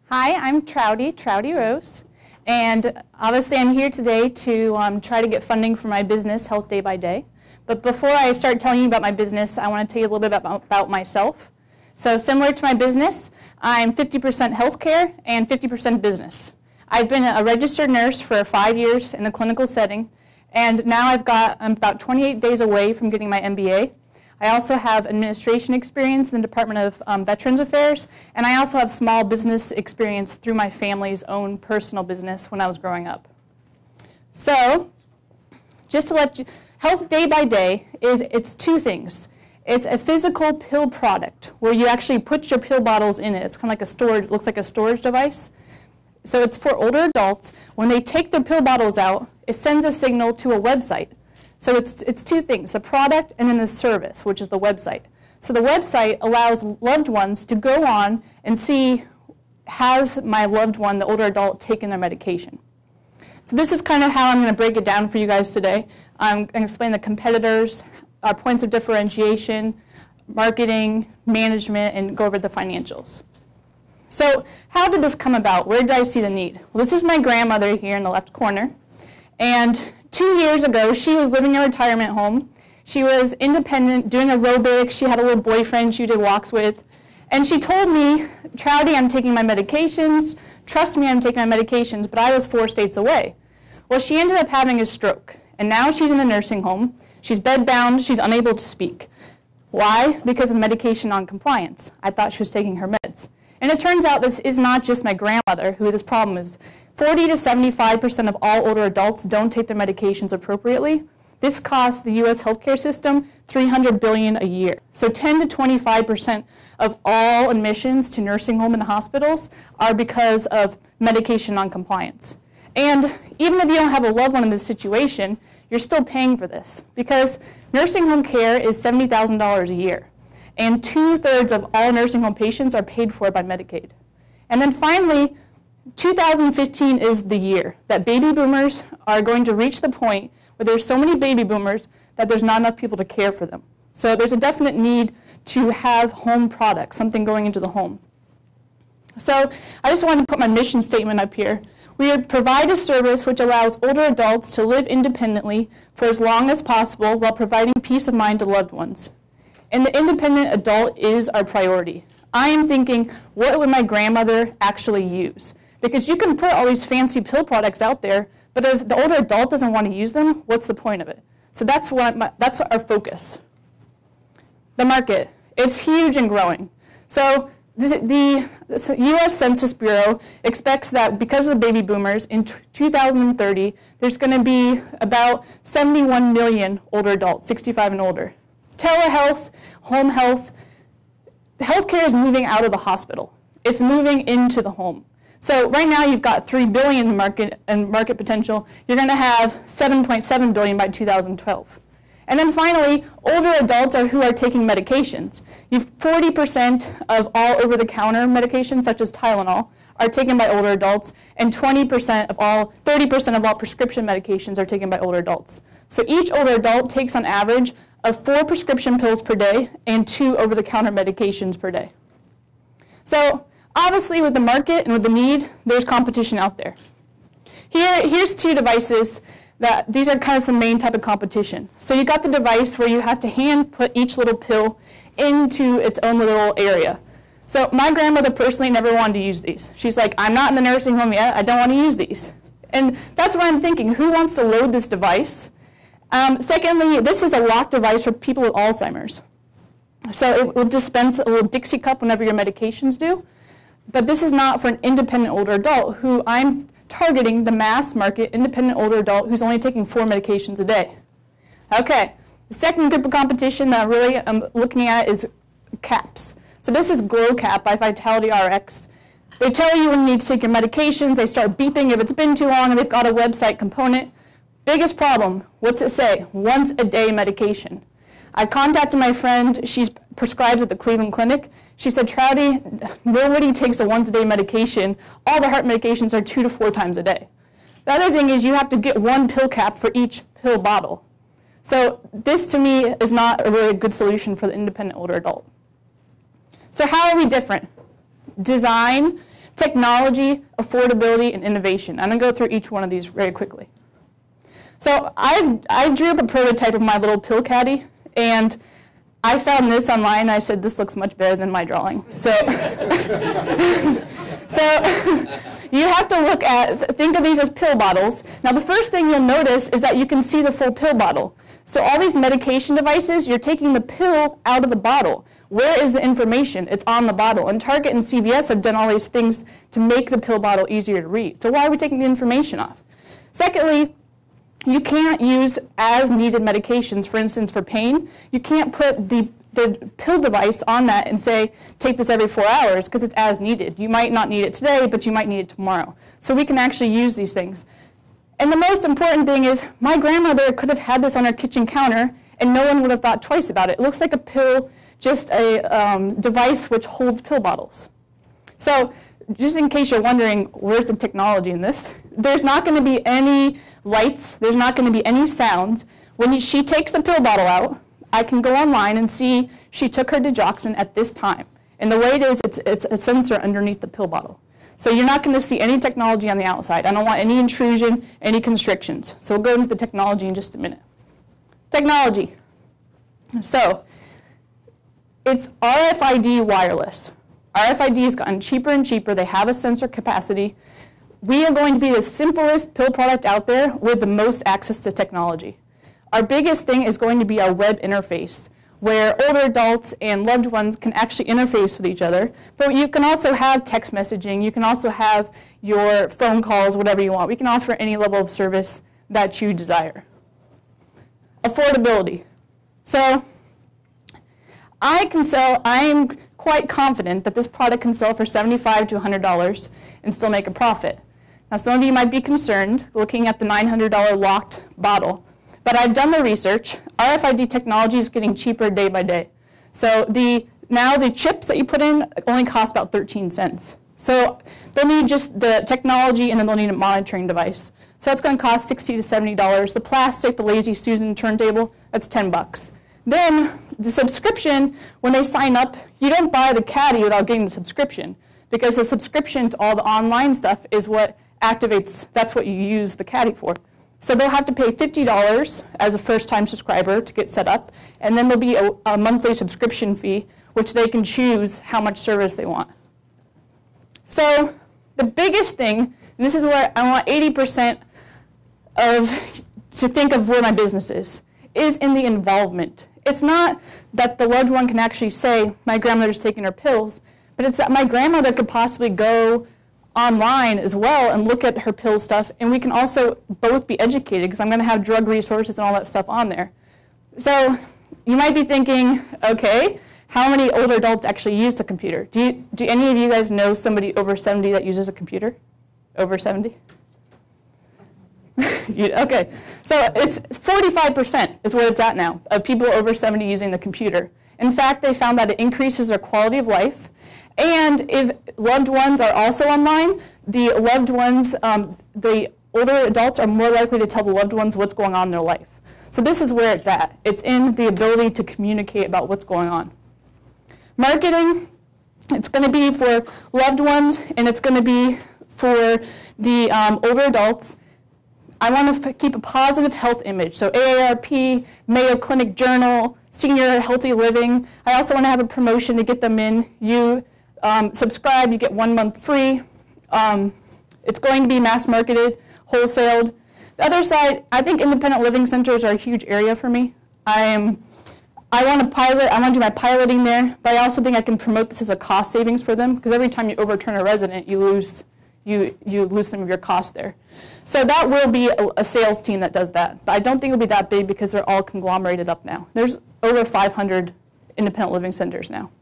Hi, I'm Trouty Rose, and obviously I'm here today to try to get funding for my business, Health Day by Day. But before I start telling you about my business, I want to tell you a little bit about myself. So similar to my business, I'm 50% healthcare and 50% business. I've been a registered nurse for 5 years in the clinical setting, and now I'm about 28 days away from getting my MBA. I also have administration experience in the Department of Veterans Affairs, and I also have small business experience through my family's own personal business when I was growing up. So, just to let you, Health Day by Day it's two things. It's a physical pill product where you actually put your pill bottles in it. It's kind of like a storage, looks like a storage device. So it's for older adults. When they take their pill bottles out, it sends a signal to a website. So it's two things, the product and then the service, which is the website. So the website allows loved ones to go on and see, has my loved one, the older adult, taken their medication? So this is kind of how I'm going to break it down for you guys today. I'm going to explain the competitors, our points of differentiation, marketing, management, and go over the financials. So how did this come about? Where did I see the need? Well, this is my grandmother here in the left corner. And 2 years ago, she was living in a retirement home. She was independent, doing aerobics. She had a little boyfriend she did walks with. And she told me, Trouty, I'm taking my medications. Trust me, I'm taking my medications, but I was 4 states away. Well, she ended up having a stroke, and now she's in a nursing home. She's bedbound. She's unable to speak. Why? Because of medication noncompliance. I thought she was taking her meds. And it turns out this is not just my grandmother who this problem is. 40 to 75% of all older adults don't take their medications appropriately. This costs the U.S. healthcare system $300 billion a year. So 10 to 25% of all admissions to nursing home and hospitals are because of medication noncompliance. And even if you don't have a loved one in this situation, you're still paying for this because nursing home care is $70,000 a year. And 2/3 of all nursing home patients are paid for by Medicaid. And then finally, 2015 is the year that baby boomers are going to reach the point where there's so many baby boomers that there's not enough people to care for them. So there's a definite need to have home products, something going into the home. So I just wanted to put my mission statement up here. We provide a service which allows older adults to live independently for as long as possible while providing peace of mind to loved ones. And the independent adult is our priority. I am thinking, what would my grandmother actually use? Because you can put all these fancy pill products out there, but if the older adult doesn't want to use them, what's the point of it? So that's our focus. The market, it's huge and growing. So the U.S. Census Bureau expects that because of the baby boomers, in 2030, there's going to be about 71 million older adults, 65 and older. Telehealth, home health, healthcare is moving out of the hospital. It's moving into the home. So right now you've got $3 billion in market potential. You're going to have $7.7 billion by 2012. And then finally, older adults are who are taking medications. 40% of all over-the-counter medications, such as Tylenol, are taken by older adults, and 30% of all prescription medications are taken by older adults. So each older adult takes on average of 4 prescription pills per day and 2 over-the-counter medications per day. So obviously with the market and with the need, there's competition out there. Here's 2 devices that these are kind of some main type of competition. So you got the device where you have to hand put each little pill into its own little area. So my grandmother personally never wanted to use these. She's like, I'm not in the nursing home yet, I don't want to use these. And that's what I'm thinking, who wants to load this device? Secondly, this is a locked device for people with Alzheimer's. So it will dispense a little Dixie cup whenever your medications do. But this is not for an independent older adult who I'm targeting the mass market independent older adult who's only taking 4 medications a day. Okay, the second group of competition that I really am looking at is caps. So this is Glow Cap by Vitality RX. They tell you when you need to take your medications, they start beeping if it's been too long, and they've got a website component. Biggest problem, what's it say? Once a day medication. I contacted my friend, she's prescribed at the Cleveland Clinic. She said, Trouty, nobody takes a once a day medication. All the heart medications are 2 to 4 times a day. The other thing is you have to get 1 pill cap for each pill bottle. So this to me is not a really good solution for the independent older adult. So how are we different? Design. technology, affordability, and innovation. I'm going to go through each one of these very quickly. So I drew up a prototype of my little pill caddy, and I found this online, and I said, this looks much better than my drawing. So, you have to think of these as pill bottles. Now, the first thing you'll notice is that you can see the full pill bottle. So all these medication devices, you're taking the pill out of the bottle. Where is the information? It's on the bottle. And Target and CVS have done all these things to make the pill bottle easier to read. So why are we taking the information off? Secondly, you can't use as-needed medications. For instance, for pain, you can't put the pill device on that and say, take this every 4 hours, because it's as needed. You might not need it today, but you might need it tomorrow. So we can actually use these things. And the most important thing is, my grandmother could have had this on her kitchen counter, and no one would have thought twice about it. It looks like a pill, just a device which holds pill bottles. So just in case you're wondering, where's the technology in this? There's not going to be any lights. There's not going to be any sounds. When she takes the pill bottle out, I can go online and see she took her digoxin at this time. And the way it is, it's a sensor underneath the pill bottle. So you're not going to see any technology on the outside. I don't want any intrusion, any constrictions. So we'll go into the technology in just a minute. Technology. So it's RFID wireless. RFID has gotten cheaper and cheaper. They have a sensor capacity. We are going to be the simplest pill product out there with the most access to technology. Our biggest thing is going to be our web interface, where older adults and loved ones can actually interface with each other. But you can also have text messaging. You can also have your phone calls, whatever you want. We can offer any level of service that you desire. Affordability. So I'm quite confident that this product can sell for $75 to $100 and still make a profit. Now, some of you might be concerned looking at the $900 locked bottle. But I've done the research. RFID technology is getting cheaper day by day. So now the chips that you put in only cost about 13 cents. So they'll need just the technology, and then they'll need a monitoring device. So that's going to cost $60 to $70. The plastic, the Lazy Susan turntable, that's $10. Then the subscription, when they sign up, you don't buy the caddy without getting the subscription, because the subscription to all the online stuff is what activates, that's what you use the caddy for. So they'll have to pay $50 as a first-time subscriber to get set up, and then there'll be a monthly subscription fee, which they can choose how much service they want. So the biggest thing, and this is where I want 80% to think of where my business is in the involvement. It's not that the loved one can actually say, my grandmother's taking her pills, but it's that my grandmother could possibly go online as well and look at her pill stuff, and we can also both be educated, because I'm going to have drug resources and all that stuff on there. So you might be thinking, okay, how many older adults actually use the computer? Do any of you guys know somebody over 70 that uses a computer? Over 70? Okay, so it's 45% is where it's at now, of people over 70 using the computer. In fact, they found that it increases their quality of life. And if loved ones are also online, the loved ones, the older adults are more likely to tell the loved ones what's going on in their life. So this is where it's at. It's in the ability to communicate about what's going on. Marketing, it's going to be for loved ones, and it's going to be for the older adults. I want to keep a positive health image. So AARP, Mayo Clinic Journal, Senior Healthy Living. I also want to have a promotion to get them in. You subscribe, you get 1 month free. It's going to be mass marketed, wholesaled. The other side, I think independent living centers are a huge area for me. I want to pilot, I want to do my piloting there, but I also think I can promote this as a cost savings for them, because every time you overturn a resident, you lose some of your cost there. So that will be a sales team that does that. But I don't think it'll be that big, because they're all conglomerated up now. There's over 500 independent living centers now.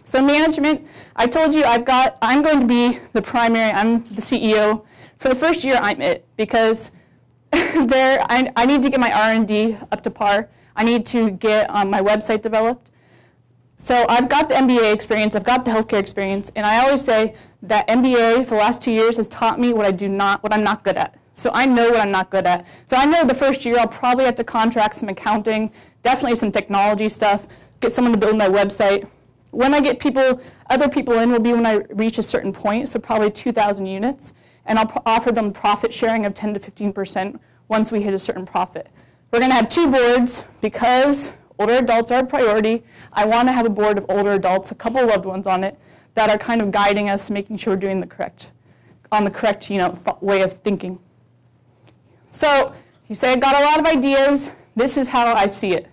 So management, I told you I'm going to be the primary, I'm the CEO. For the first year, I'm it, because I need to get my R&D up to par. I need to get my website developed. So I've got the MBA experience, I've got the healthcare experience, and I always say that MBA for the last 2 years has taught me what I'm not good at. So I know what I'm not good at. So I know the first year I'll probably have to contract some accounting, definitely some technology stuff, get someone to build my website. When I get other people in will be when I reach a certain point, so probably 2,000 units, and I'll offer them profit sharing of 10 to 15% once we hit a certain profit. We're going to have 2 boards because older adults are a priority. I want to have a board of older adults, a couple loved ones on it, that are kind of guiding us, making sure we're doing the correct way of thinking. So you say, I've got a lot of ideas. This is how I see it.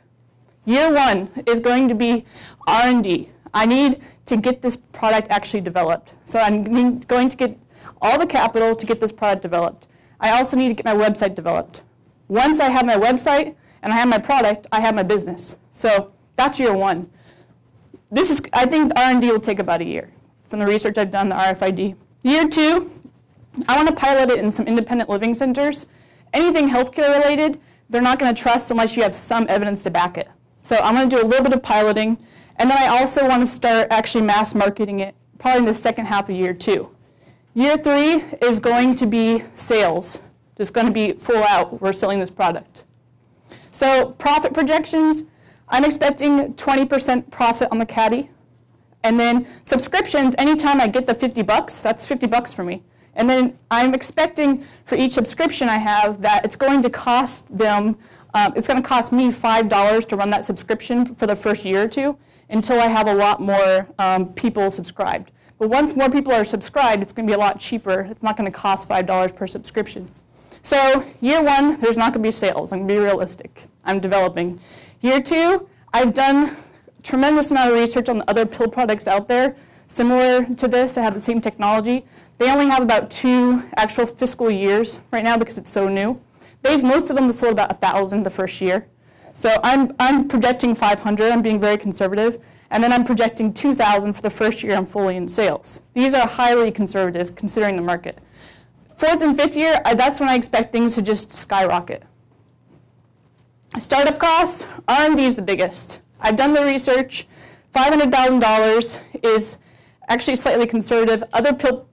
Year 1 is going to be R&D. I need to get this product actually developed. So I'm going to get all the capital to get this product developed. I also need to get my website developed. Once I have my website and I have my product, I have my business. So that's year 1. I think R&D will take about a year from the research I've done, the RFID. Year 2, I want to pilot it in some independent living centers. Anything healthcare related, they're not going to trust unless you have some evidence to back it. So I'm going to do a little bit of piloting, and then I also want to start actually mass marketing it probably in the second half of year 2. Year 3 is going to be sales. It's going to be full out. We're selling this product. So profit projections, I'm expecting 20% profit on the caddy. And then subscriptions, anytime I get the $50, that's $50 for me. And then I'm expecting for each subscription I have that it's going to cost them, it's going to cost me $5 to run that subscription for the first year or 2 until I have a lot more people subscribed. But once more people are subscribed, it's going to be a lot cheaper. It's not going to cost $5 per subscription. So year 1, there's not going to be sales. I'm going to be realistic. I'm developing. Year 2, I've done a tremendous amount of research on the other pill products out there similar to this that have the same technology. They only have about 2 actual fiscal years right now because it's so new. Most of them have sold about 1,000 the first year. So I'm projecting 500. I'm being very conservative. And then I'm projecting 2,000 for the first year I'm fully in sales. These are highly conservative considering the market. 4th and 5th year, that's when I expect things to just skyrocket. Startup costs, R&D is the biggest. I've done the research. $500,000 is actually slightly conservative. Other pill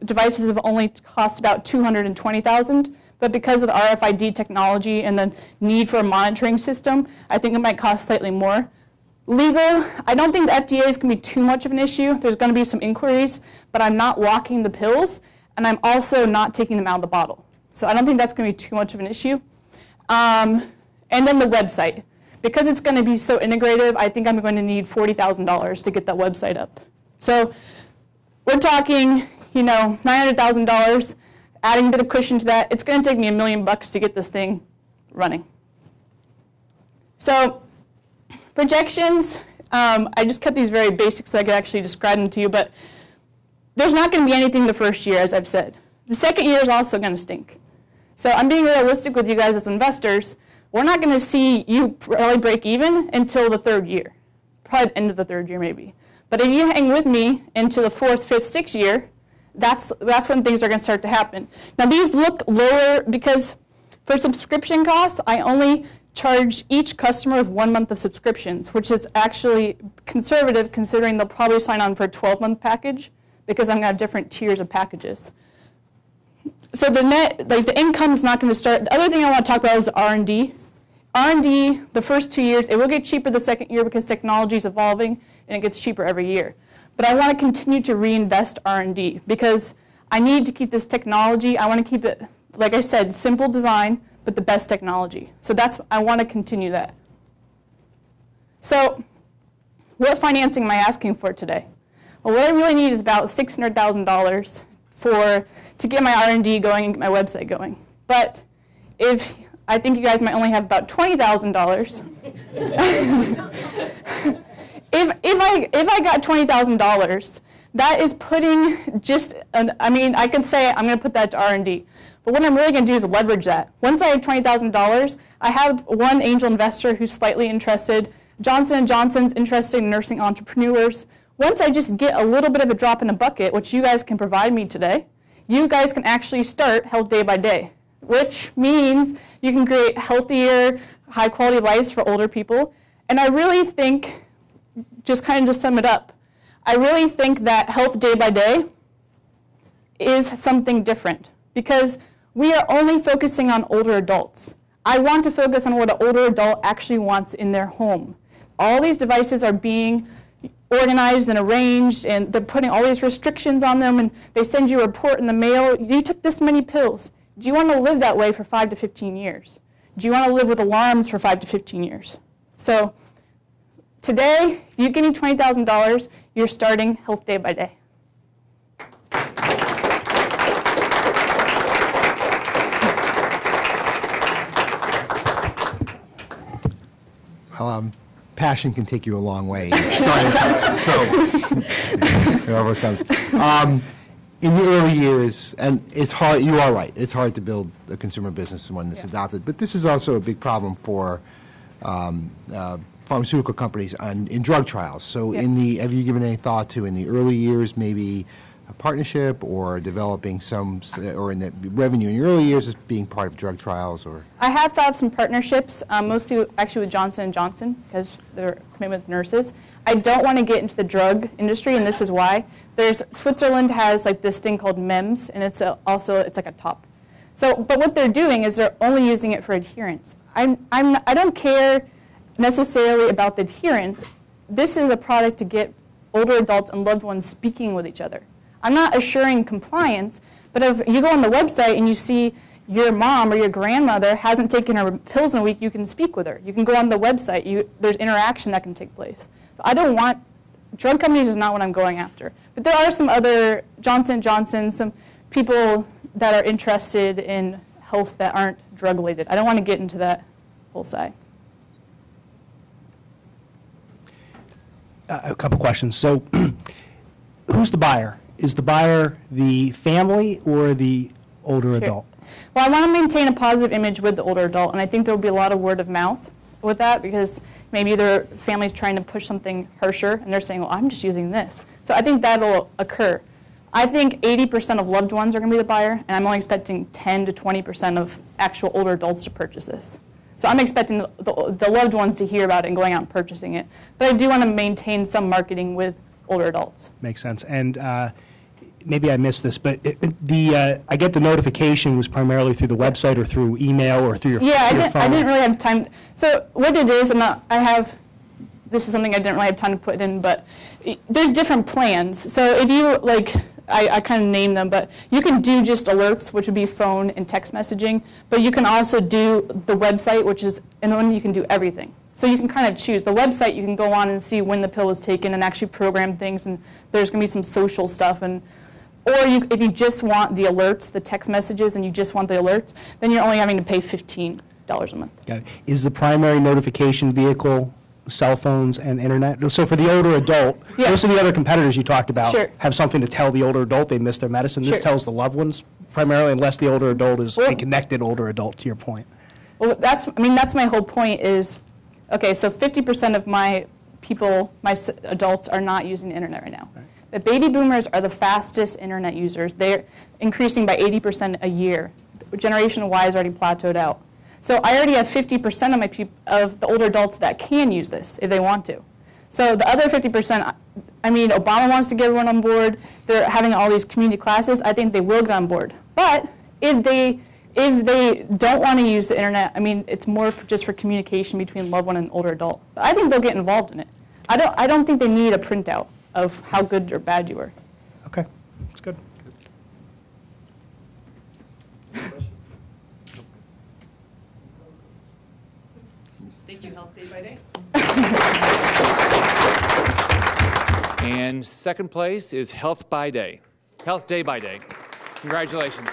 devices have only cost about $220,000, but because of the RFID technology and the need for a monitoring system, I think it might cost slightly more. Legal, I don't think the FDA is going to be too much of an issue. There's going to be some inquiries, but I'm not locking the pills, and I'm also not taking them out of the bottle. So I don't think that's going to be too much of an issue. And then the website. Because it's going to be so integrative, I think I'm going to need $40,000 to get that website up. So we're talking, $900,000, adding a bit of cushion to that. It's going to take me $1 million to get this thing running. So projections, I just kept these very basic so I could actually describe them to you, but there's not going to be anything the first year, as I've said. The second year is also going to stink. So I'm being realistic with you guys as investors. We're not going to see you probably break even until the 3rd year, probably the end of the 3rd year maybe. But if you hang with me into the 4th, 5th, 6th year, that's when things are going to start to happen. Now these look lower because for subscription costs, I only charge each customer with 1 month of subscriptions, which is actually conservative considering they'll probably sign on for a 12-month package because I'm going to have different tiers of packages. So the income is not going to start. The other thing I want to talk about is R&D. R&D, the first 2 years, it will get cheaper the second year because technology is evolving and it gets cheaper every year. But I want to continue to reinvest R&D because I need to keep this technology. I want to keep it, like I said, simple design, but the best technology. So I want to continue that. So what financing am I asking for today? Well, what I really need is about $600,000 to get my R&D going and get my website going. But I think you guys might only have about $20,000. If I got $20,000, that is putting I could say I'm going to put that to R&D. But what I'm really going to do is leverage that. Once I have $20,000, I have one angel investor who's slightly interested. Johnson & Johnson's interested in nursing entrepreneurs. Once I just get a little bit of a drop in a bucket, which you guys can provide me today, you guys can actually start Health Day by Day, which means you can create healthier, high-quality lives for older people. And I really think, just to sum it up, I really think that Health Day by Day is something different because we are only focusing on older adults. I want to focus on what an older adult actually wants in their home. All these devices are being organized and arranged, and they're putting all these restrictions on them, and they send you a report in the mail. You took this many pills. Do you want to live that way for 5 to 15 years? Do you want to live with alarms for 5 to 15 years? So today, if you give me $20,000, you're starting Health Day by Day. Passion can take you a long way. So, however it comes. In the early years, and it's hard, you are right, it's hard to build a consumer business when it's adopted, but this is also a big problem for pharmaceutical companies in drug trials. So have you given any thought to, in the early years, maybe a partnership or developing or in the revenue in the early years as being part of drug trials? Or I have thought of some partnerships, mostly actually with Johnson & Johnson, because they're committed with nurses. I don't want to get into the drug industry, and this is why. Switzerland has like this thing called MEMS, and it's like a top. So, but what they're doing is they're only using it for adherence. I don't care necessarily about the adherence. This is a product to get older adults and loved ones speaking with each other. I'm not assuring compliance, but if you go on the website and you see your mom or your grandmother hasn't taken her pills in a week, you can speak with her. You can go on the website. There's interaction that can take place. So I don't want, drug companies is not what I'm going after. But there are some other, Johnson & Johnson, some people that are interested in health that aren't drug related. I don't want to get into that whole side. A couple questions. So who's the buyer? Is the buyer the family or the older adult? Well, I want to maintain a positive image with the older adult, and I think there will be a lot of word of mouth with that, because maybe their family's trying to push something harsher, and they're saying, well, I'm just using this. So I think that'll occur. I think 80% of loved ones are going to be the buyer, and I'm only expecting 10 to 20% of actual older adults to purchase this. So I'm expecting the loved ones to hear about it and going out and purchasing it. But I do want to maintain some marketing with older adults. Makes sense. And maybe I missed this, but I get the notification was primarily through the website or through email or through your phone. Yeah, I didn't really have time. So what it is, this is something I didn't really have time to put in, but there's different plans. So if you, I kind of name them, but you can do just alerts, which would be phone and text messaging, but you can also do the website, and then you can do everything. So you can kind of choose. The website, you can go on and see when the pill is taken and actually program things, and there's going to be some social stuff. Or if you just want the alerts, the text messages, and you just want the alerts, then you're only having to pay $15 a month. Got it. Is the primary notification vehicle cell phones and internet? So for the older adult, most of the other competitors you talked about have something to tell the older adult they missed their medicine. This tells the loved ones primarily, unless the older adult is a connected older adult, to your point. Well, that's my whole point is, okay, so 50% of my adults are not using the internet right now. Right. But baby boomers are the fastest internet users. They're increasing by 80% a year. Generation Y is already plateaued out. So I already have 50% of the older adults that can use this if they want to. So the other 50%, Obama wants to get everyone on board. They're having all these community classes. I think they will get on board. But if they don't want to use the internet, it's more just for communication between loved one and older adult. But I think they'll get involved in it. I don't think they need a printout of how good or bad you were. Okay, that's good. Thank you, Health Day by Day. And second place is Health by Day. Health Day by Day. Congratulations.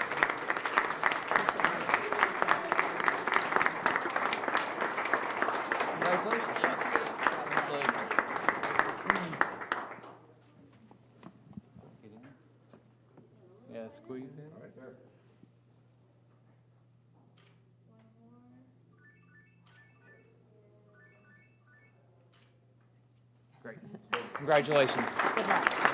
Yeah, squeeze in. Right there. Great. Congratulations. Good luck.